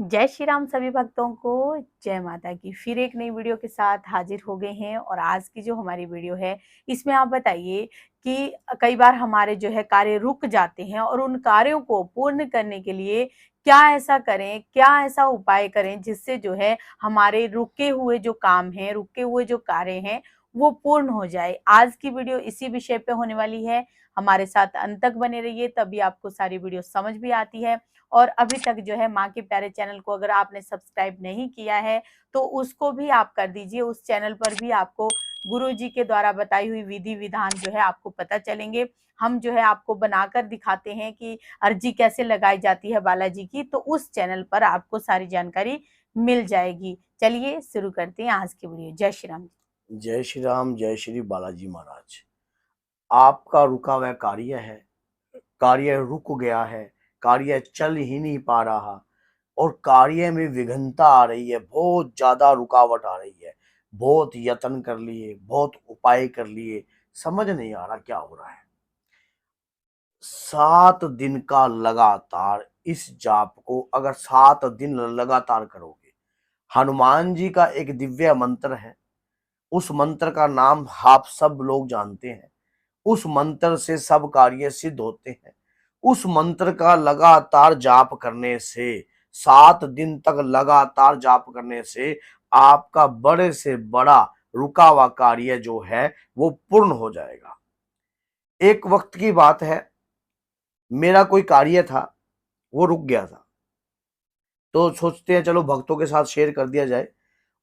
जय श्री राम सभी भक्तों को। जय माता की। फिर एक नई वीडियो के साथ हाजिर हो गए हैं और आज की जो हमारी वीडियो है इसमें आप बताइए कि कई बार हमारे जो है कार्य रुक जाते हैं और उन कार्यों को पूर्ण करने के लिए क्या ऐसा करें, क्या ऐसा उपाय करें जिससे जो है हमारे रुके हुए जो काम हैं, रुके हुए जो कार्य हैं वो पूर्ण हो जाए। आज की वीडियो इसी विषय पे होने वाली है। हमारे साथ अंत तक बने रहिए, तभी आपको सारी वीडियो समझ भी आती है। और अभी तक जो है माँ के प्यारे चैनल को अगर आपने सब्सक्राइब नहीं किया है तो उसको भी आप कर दीजिए। उस चैनल पर भी आपको गुरु जी के द्वारा बताई हुई विधि विधान जो है आपको पता चलेंगे। हम जो है आपको बनाकर दिखाते हैं कि अर्जी कैसे लगाई जाती है बालाजी की, तो उस चैनल पर आपको सारी जानकारी मिल जाएगी। चलिए शुरू करते हैं आज की वीडियो। जय श्री राम। जय श्री राम, जय श्री बालाजी महाराज। आपका रुका हुआ कार्य है, कार्य रुक गया है, कार्य चल ही नहीं पा रहा और कार्य में विघ्नता आ रही है, बहुत ज्यादा रुकावट आ रही है। बहुत यत्न कर लिए, बहुत उपाय कर लिए, समझ नहीं आ रहा क्या हो रहा है। 7 दिन का लगातार इस जाप को अगर 7 दिन लगातार करोगे, हनुमान जी का एक दिव्य मंत्र है, उस मंत्र का नाम आप सब लोग जानते हैं। उस मंत्र से सब कार्य सिद्ध होते हैं। उस मंत्र का लगातार जाप करने से, 7 दिन तक लगातार जाप करने से आपका बड़े से बड़ा रुका हुआ कार्य जो है वो पूर्ण हो जाएगा। एक वक्त की बात है, मेरा कोई कार्य था वो रुक गया था, तो सोचते हैं चलो भक्तों के साथ शेयर कर दिया जाए।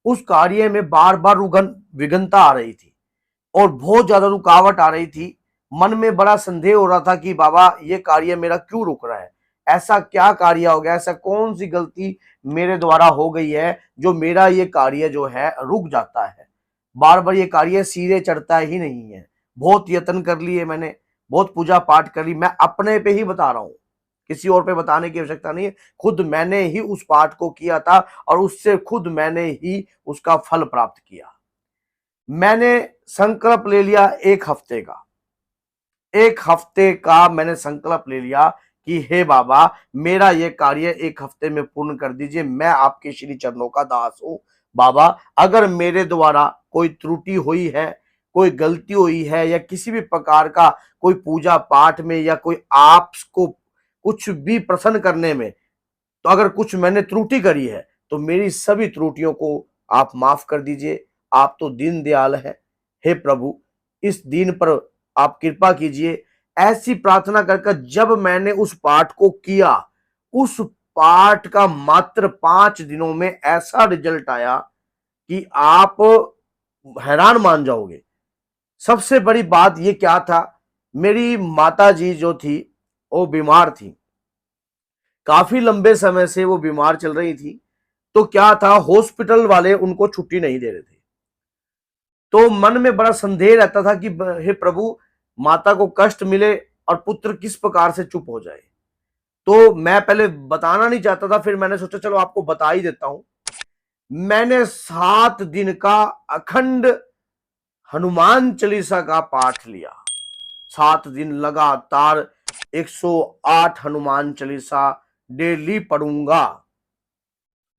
उस कार्य में बार बार विघ्नता आ रही थी और बहुत ज्यादा रुकावट आ रही थी। मन में बड़ा संदेह हो रहा था कि बाबा ये कार्य मेरा क्यों रुक रहा है, ऐसा क्या कार्य हो गया, ऐसा कौन सी गलती मेरे द्वारा हो गई है जो मेरा ये कार्य जो है रुक जाता है। बार बार ये कार्य सिरे चढ़ता ही नहीं है। बहुत यत्न कर लिए मैंने, बहुत पूजा पाठ कर ली। मैं अपने पे ही बता रहा हूं, किसी और पे बताने की आवश्यकता नहीं है। खुद मैंने ही उस पाठ को किया था और उससे खुद मैंने ही उसका फल प्राप्त किया। मैंने संकल्प ले लिया 1 हफ्ते का। 1 हफ्ते का मैंने संकल्प ले लिया कि हे बाबा, मेरा ये कार्य 1 हफ्ते में पूर्ण कर दीजिए। मैं आपके श्री चरणों का दास हूं। बाबा, अगर मेरे द्वारा कोई त्रुटि हुई है, कोई गलती हुई है या किसी भी प्रकार का कोई पूजा पाठ में या कोई आपको कुछ भी प्रसन्न करने में, तो अगर कुछ मैंने त्रुटि करी है तो मेरी सभी त्रुटियों को आप माफ कर दीजिए। आप तो दीन दयाल है। हे प्रभु, इस दीन पर आप कृपा कीजिए। ऐसी प्रार्थना कर जब मैंने उस पाठ को किया, उस पाठ का मात्र 5 दिनों में ऐसा रिजल्ट आया कि आप हैरान मान जाओगे। सबसे बड़ी बात ये क्या था, मेरी माता जी जो थी वो बीमार थी, काफी लंबे समय से वो बीमार चल रही थी। तो क्या था, हॉस्पिटल वाले उनको छुट्टी नहीं दे रहे थे। तो मन में बड़ा संदेह रहता था कि हे प्रभु, माता को कष्ट मिले और पुत्र किस प्रकार से चुप हो जाए। तो मैं पहले बताना नहीं चाहता था, फिर मैंने सोचा चलो आपको बता ही देता हूं। मैंने 7 दिन का अखंड हनुमान चालीसा का पाठ लिया। 7 दिन लगातार 108 हनुमान चालीसा डेली पढ़ूंगा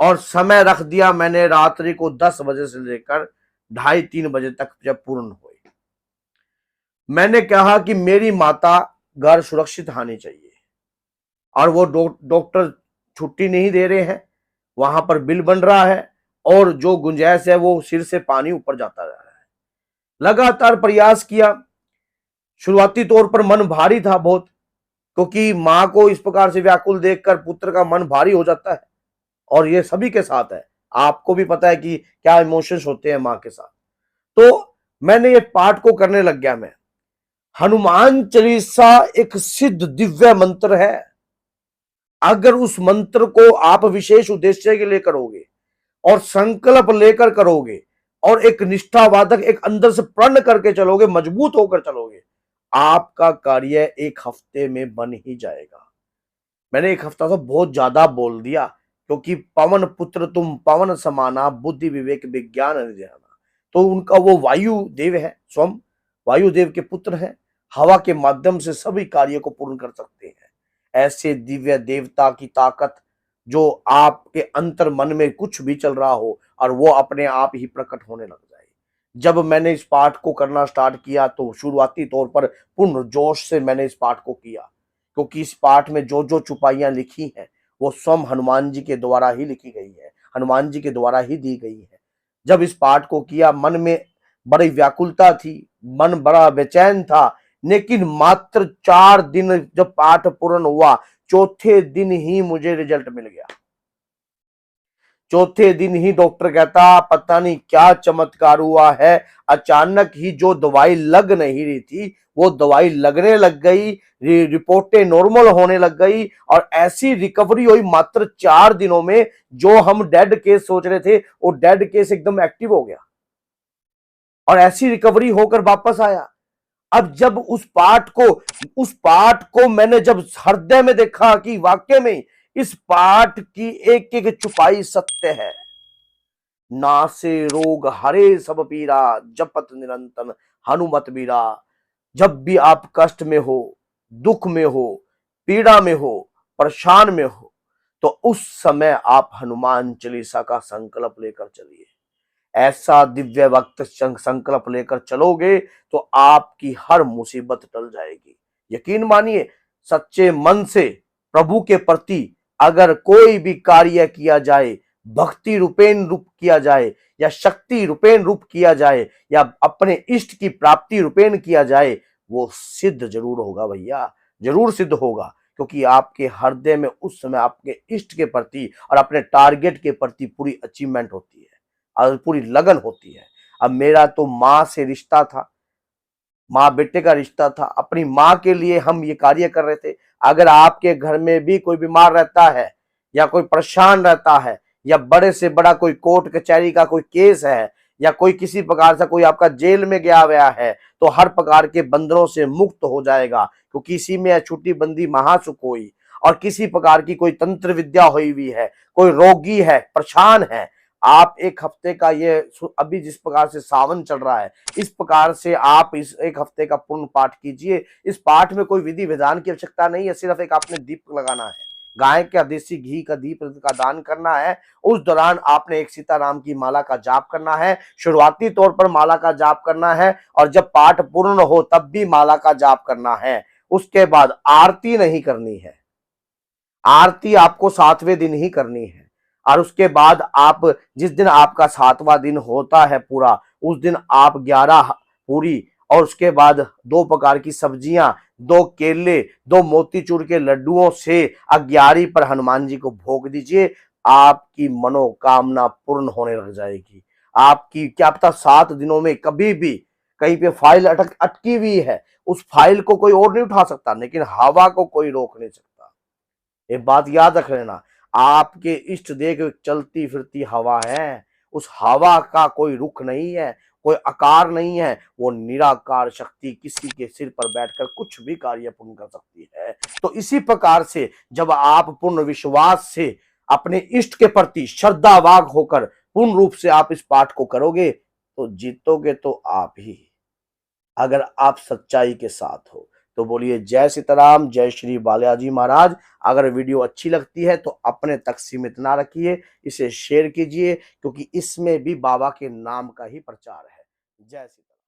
और समय रख दिया मैंने रात्रि को 10 बजे से लेकर 2:30-3 बजे तक जब पूर्ण हुए। मैंने कहा कि मेरी माता घर सुरक्षित आनी चाहिए और वो डॉक्टर छुट्टी नहीं दे रहे हैं, वहां पर बिल बन रहा है और जो गुंजाइश है वो सिर से पानी ऊपर जाता जा रहा है। लगातार प्रयास किया। शुरुआती तौर पर मन भारी था बहुत, क्योंकि मां को इस प्रकार से व्याकुल देखकर पुत्र का मन भारी हो जाता है और ये सभी के साथ है। आपको भी पता है कि क्या इमोशंस होते हैं मां के साथ। तो मैंने ये पाठ को करने लग गया। मैं हनुमान चालीसा एक सिद्ध दिव्य मंत्र है। अगर उस मंत्र को आप विशेष उद्देश्य के लिए करोगे और संकल्प लेकर करोगे और एक निष्ठावादक, एक अंदर से प्रण करके चलोगे, मजबूत होकर चलोगे, आपका कार्य 1 हफ्ते में बन ही जाएगा। मैंने 1 हफ्ता तो बहुत ज्यादा बोल दिया, क्योंकि पवन पुत्र तुम पवन समाना, बुद्धि विवेक विज्ञान निधाना। तो उनका वो वायु देव है, स्वयं वायु देव के पुत्र हैं। हवा के माध्यम से सभी कार्य को पूर्ण कर सकते हैं। ऐसे दिव्य देवता की ताकत जो आपके अंतर मन में कुछ भी चल रहा हो और वो अपने आप ही प्रकट होने लग जाए। जब मैंने इस पाठ को करना स्टार्ट किया तो शुरुआती तौर पर पूर्ण जोश से मैंने इस पाठ को किया, क्योंकि इस पाठ में जो जो चुपाइयां लिखी हैं वो स्वयं हनुमान जी के द्वारा ही लिखी गई है, हनुमान जी के द्वारा ही दी गई है। जब इस पाठ को किया मन में बड़ी व्याकुलता थी, मन बड़ा बेचैन था, लेकिन मात्र 4 दिन जब पाठ पूर्ण हुआ, चौथे दिन ही मुझे रिजल्ट मिल गया। चौथे दिन ही डॉक्टर कहता पता नहीं क्या चमत्कार हुआ है, अचानक ही जो दवाई लग नहीं रही थी वो दवाई लगने लग गई, रिपोर्टें नॉर्मल होने लग गई और ऐसी रिकवरी हुई मात्र 4 दिनों में। जो हम डेड केस सोच रहे थे वो डेड केस एकदम एक्टिव हो गया और ऐसी रिकवरी होकर वापस आया। अब जब उस पाठ को मैंने जब हृदय में देखा कि वाकई में इस पाठ की एक एक चुपाई सत्य है। नासे रोग हरे सब पीरा, जपत निरंतर हनुमत बीरा। जब भी आप कष्ट में हो, दुख में हो, पीड़ा में हो, परेशान में हो, तो उस समय आप हनुमान चालीसा का संकल्प लेकर चलिए। ऐसा दिव्य वक्त संकल्प लेकर चलोगे तो आपकी हर मुसीबत टल जाएगी। यकीन मानिए, सच्चे मन से प्रभु के प्रति अगर कोई भी कार्य किया जाए, भक्ति रूपेण रूप किया जाए या शक्ति रूपेण रूप किया जाए या अपने इष्ट की प्राप्ति रूपेण किया जाए, वो सिद्ध जरूर होगा भैया, जरूर सिद्ध होगा। क्योंकि आपके हृदय में उस समय आपके इष्ट के प्रति और अपने टारगेट के प्रति पूरी अचीवमेंट होती है और पूरी लगन होती है। अब मेरा तो माँ से रिश्ता था, माँ बेटे का रिश्ता था, अपनी माँ के लिए हम ये कार्य कर रहे थे। अगर आपके घर में भी कोई बीमार रहता है या कोई परेशान रहता है या बड़े से बड़ा कोई कोर्ट कचहरी का कोई केस है या कोई किसी प्रकार से कोई आपका जेल में गया हुआ है, तो हर प्रकार के बंधनों से मुक्त हो जाएगा, क्योंकि इसी में छुट्टी बंदी महासुख होई। और किसी प्रकार की कोई तंत्र विद्या हुई हुई है, कोई रोगी है, परेशान है, आप एक हफ्ते का ये अभी जिस प्रकार से सावन चल रहा है, इस प्रकार से आप इस एक हफ्ते का पूर्ण पाठ कीजिए। इस पाठ में कोई विधि विधान की आवश्यकता नहीं है, सिर्फ एक आपने दीप लगाना है, गाय का देसी घी का दीप का दान करना है। उस दौरान आपने एक सीताराम की माला का जाप करना है, शुरुआती तौर पर माला का जाप करना है और जब पाठ पूर्ण हो तब भी माला का जाप करना है। उसके बाद आरती नहीं करनी है, आरती आपको 7वें दिन ही करनी है। और उसके बाद आप जिस दिन आपका 7वां दिन होता है पूरा, उस दिन आप 11 पूरी और उसके बाद 2 प्रकार की सब्जियां, 2 केले, 2 मोतीचूर के लड्डुओं से 11 पर हनुमान जी को भोग दीजिए। आपकी मनोकामना पूर्ण होने लग जाएगी। आपकी क्या पता 7 दिनों में कभी भी कहीं पे फाइल अटकी हुई है, उस फाइल को कोई और नहीं उठा सकता, लेकिन हवा को कोई रोक नहीं सकता। ये बात याद रख लेना। आपके इष्ट देव चलती फिरती हवा है, उस हवा का कोई रुख नहीं है, कोई आकार नहीं है, वो निराकार शक्ति किसी के सिर पर बैठकर कुछ भी कार्य पूर्ण कर सकती है। तो इसी प्रकार से जब आप पूर्ण विश्वास से अपने इष्ट के प्रति श्रद्धावान होकर पूर्ण रूप से आप इस पाठ को करोगे तो जीतोगे तो आप ही, अगर आप सच्चाई के साथ हो। तो बोलिए जय सीताराम, जय श्री बालाजी महाराज। अगर वीडियो अच्छी लगती है तो अपने तक सीमित ना रखिए, इसे शेयर कीजिए, क्योंकि इसमें भी बाबा के नाम का ही प्रचार है। जय सीताराम।